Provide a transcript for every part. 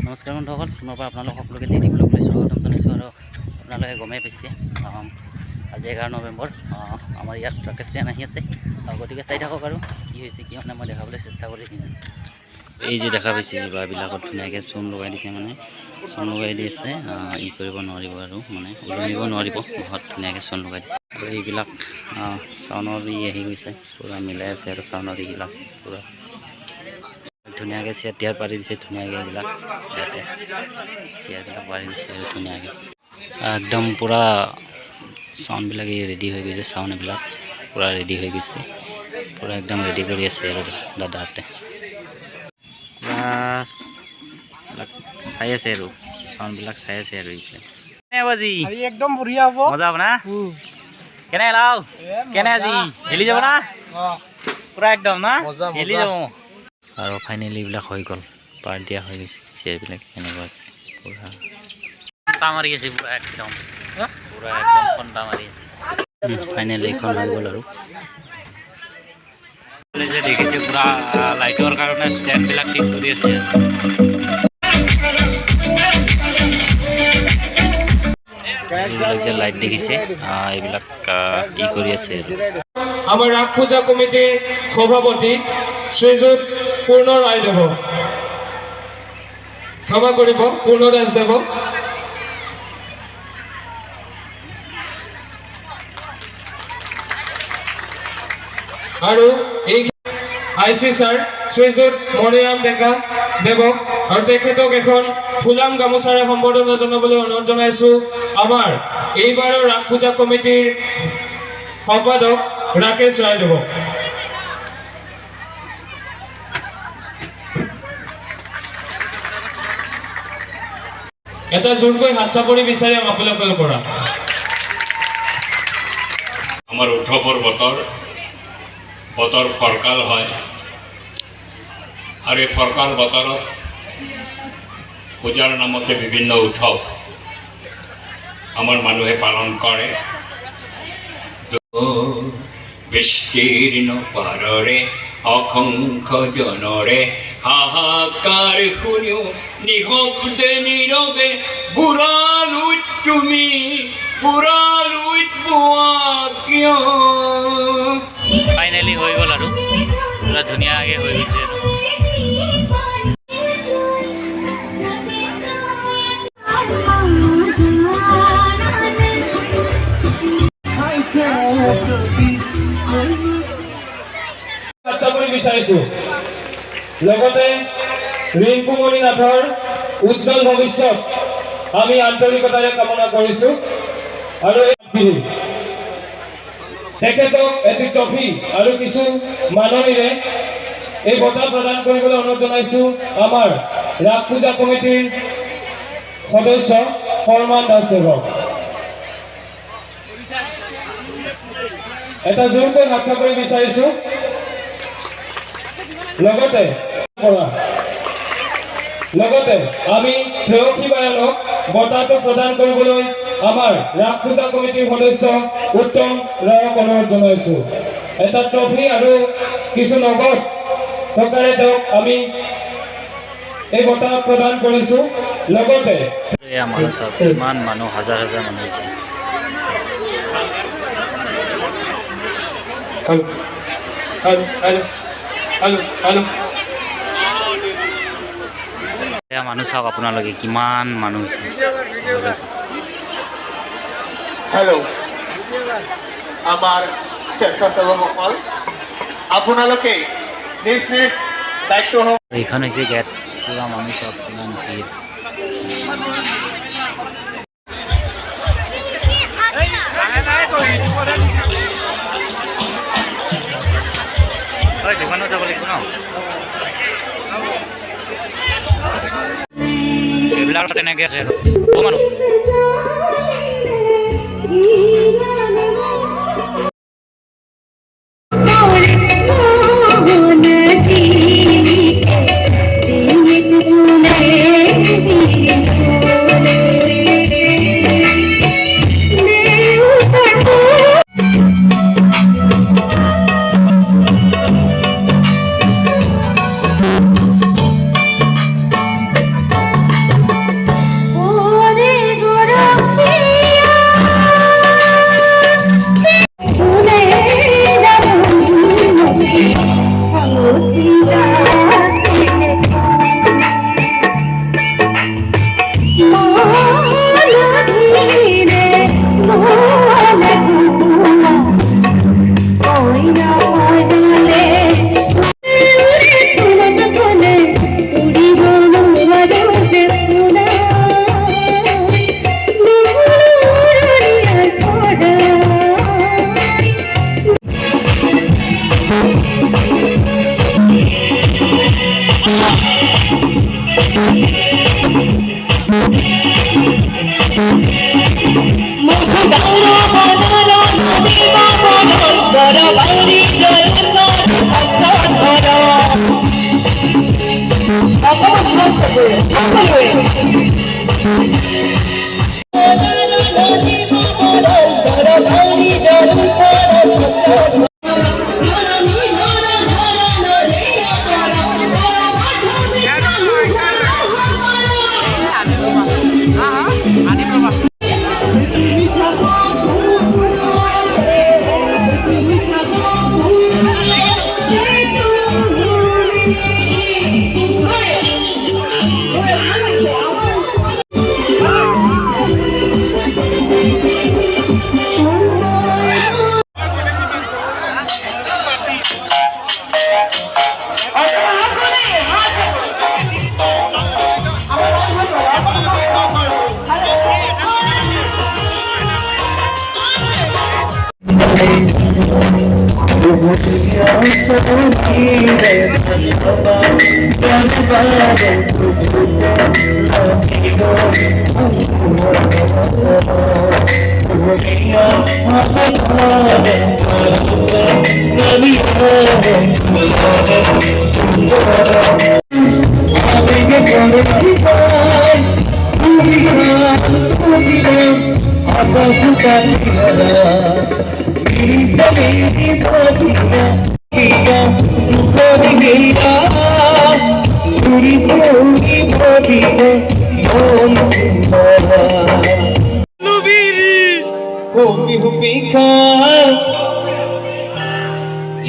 নমস্কাৰ বন্ধুসকল, পুনৰ পৰা আপোনালোক সকলোকে দি দিবলৈ বুলি স্বাগতম জনাইছোঁ। আৰু আপোনালোকে গমেই পাইছে আজি 11 নৱেম্বৰ। আমাৰ ইয়াত ৰাকেশ ৰিয়ান আহি আছে, গতিকে চাই থাকক আৰু কি হৈছে কি মানে মই দেখাবলৈ চেষ্টা কৰি দিম। এই যে দেখা পাইছে বাঁহবিলাকত ধুনীয়াকৈ চূণ লগাই দিছে, মানে চূণ লগাই দি আছে। ই কৰিব নোৱাৰিব আৰু মানে ওলমিব নোৱাৰিব, বহুত ধুনীয়াকৈ চূণ লগাই দিছে। আৰু এইবিলাক চাউনৰ আহি গৈছে, পূৰা মিলাই আছে আৰু চাউনৰ এইবিলাক পূৰা ধুনীয়াকৈ চেয়াৰ পাৰি দিছে। ধুনীয়াকৈ এইবিলাক ইয়াতে চেয়াৰবিলাক পাৰি দিছে আৰু ধুনীয়াকৈ একদম পূৰা চাউণ্ডবিলাক ৰেডি হৈ গৈছে। চাউণ্ড এইবিলাক পূৰা ৰেডি হৈ গৈছে, পূৰা একদম ৰেডি কৰি আছে আৰু দাদাহঁতে চাই আছে আৰু চাউণ্ডবিলাক চাই আছে আৰু একদম বঢ়িয়া হ'ব, মজা হ'ব না। কেনে লাও কেনে আজি হেলি যাব না, পূৰা একদম না হেলি যাব। আৰু ফাইনেলি এইবিলাক হৈ গ'ল, পাৰ দিয়া হৈ গৈছে চেয়াৰবিলাক এনেকুৱা পূৰা কণ্টা মাৰি আছে, পূৰা একদম কণ্টা মাৰি আছে। ফাইনেলি এইখন হৈ গ'ল আৰু যে দেখিছে পূৰা লাইটৰ কাৰণে ষ্টেণ্ডবিলাক ঠিক কৰি আছে। এইবিলাক যে লাইট দেখিছে এইবিলাক ই কৰি আছে আৰু আমাৰ ৰাস পূজা কমিটিৰ সভাপতি শ্ৰীযুত পূৰ্ণ ৰায়দেৱ, ক্ষমা কৰিব পূৰ্ণ দাসদেৱ, আৰু এই IC ছাৰ শ্ৰীযুত মণিৰাম ডেকা দেৱক আৰু তেখেতক এখন ফুলাম গামোচাৰে সম্বৰ্ধনা জনাবলৈ অনুৰোধ জনাইছোঁ। আমাৰ এইবাৰৰ ৰাস পূজা কমিটিৰ সম্পাদক ৰাকেশ ৰায়দেৱক। এটা জোৰকৈ হাত চাপৰি বিচাৰিম আপোনালোকৰ পৰা। আমাৰ উৎসৱৰ বতৰ ফৰকাল হয়, আৰু এই ফৰকাল বতৰত পূজাৰ নামতে বিভিন্ন উৎসৱ আমাৰ মানুহে পালন কৰে। বিস্তীৰ্ণ পাৰৰে অসংখ্য জনৰে হাহাকাৰ শুনিও নিশব্দে নীৰৱে বুঢ়ালুইত তুমি বুঢ়ালুইত বোৱা কিয়। ফাইনেলি হৈ গ'ল আৰু পূৰা ধুনীয়াকৈ হৈ গৈছে আৰু বিচাৰিছোঁ। লগতে ৰিংকুমণি নাথৰ উজ্জ্বল ভৱিষ্যত আমি আন্তৰিকতাৰে কামনা কৰিছোঁ। আৰু তেখেতক এটি ট্ৰফি আৰু কিছু মাননীৰে এই বঁটা প্ৰদান কৰিবলৈ অনুৰোধ জনাইছোঁ আমাৰ ৰাস পূজা কমিটিৰ সদস্য ফৰমান দাসদেৱক। এটা জোৰকৈ হাত চাপৰি বিচাৰিছোঁ। লগতে আমি প্ৰেয়সী বায়নক বঁটাটো প্ৰদান কৰিবলৈ আমাৰ ৰাস পূজা কমিটিৰ সদস্য উত্তম ৰায়ক অনুৰোধ জনাইছোঁ। এটা ট্ৰফি আৰু কিছু নগদ টকাৰে তেওঁক আমি এই বঁটা প্ৰদান কৰিছোঁ। লগতে ইমান মানুহ, হাজাৰ হাজাৰ মানুহ হৈছে। মানুহ চাওক আপোনালোকে, কিমান মানুহ হৈছে। হেল্ল', আমাৰ স্বেচ্ছাসেৱকসকল, আপোনালোকে নিজ নিজ দায়িত্ব হওক। এইখন হৈছে গেট, পূৰা মানুহ চাওক কিমান ভিৰ। দোকানত যাব লাগিব ন, এইবিলাক তেনেকৈ আছে মানুহ।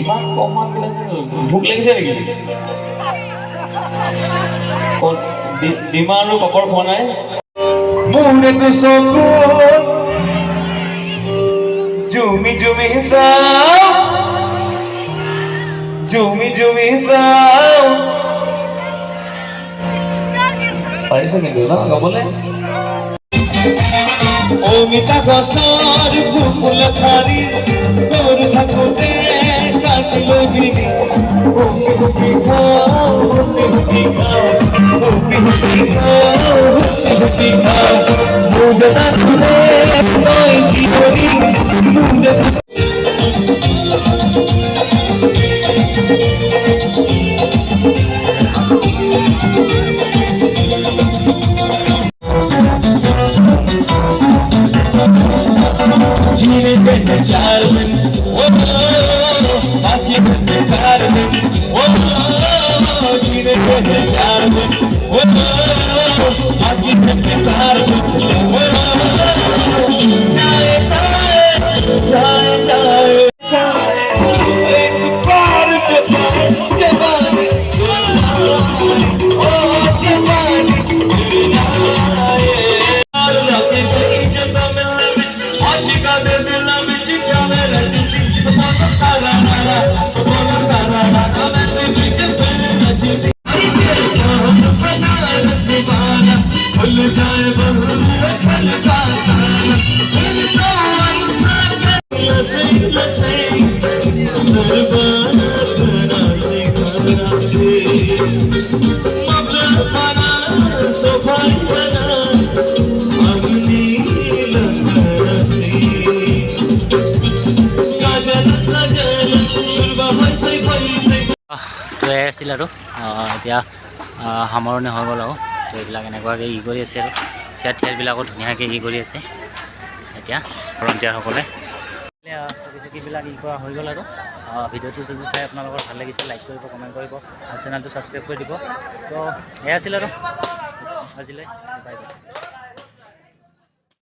ইমান কমান ভোক লাগিছে নেকি ডিমা আৰু পাপৰ খোৱা নাই মোৰে তো চকুত জুমি জুমি চাও জুমি জুমি চাও পাৰিছে নেকি না গাবলে অমিতা গছৰ ফুল খাৰি তোৰ থাকোতে কাটিল গিৰি হুপি হুপি খাও হুপি খাও হুপি হুপি খাও হুপি হুপি খাও মুজনা তুলে তই জীবনী মুজে जीने देने 4 दिन ओ बाकी देने 4 दिन ओ जीने देने 4 दिन ओ बाकी देने 4 दिन ओ जाए जाए जाए जाए जाए एक बार जाए जवानी ओ जवानी তো আছিল আৰু এতিয়া সামৰণি হৈ গ'ল আৰু তো এইবিলাক এনেকুৱাকৈ ই কৰি আছে আৰু থিয়েটাৰবিলাকো ধুনীয়াকৈ ই কৰি আছে এতিয়া ভলণ্টিয়াৰসকলে চকীবিলাক ই কৰা হৈ গ'ল আৰু ভিডিঅ'টো যদি চাই আপোনালোকৰ ভাল লাগিছে লাইক কৰিব কমেণ্ট কৰিব আৰু চেনেলটো ছাবস্ক্ৰাইব কৰি দিব তো এয়া আছিল আৰু আজিলৈ বাই বাই।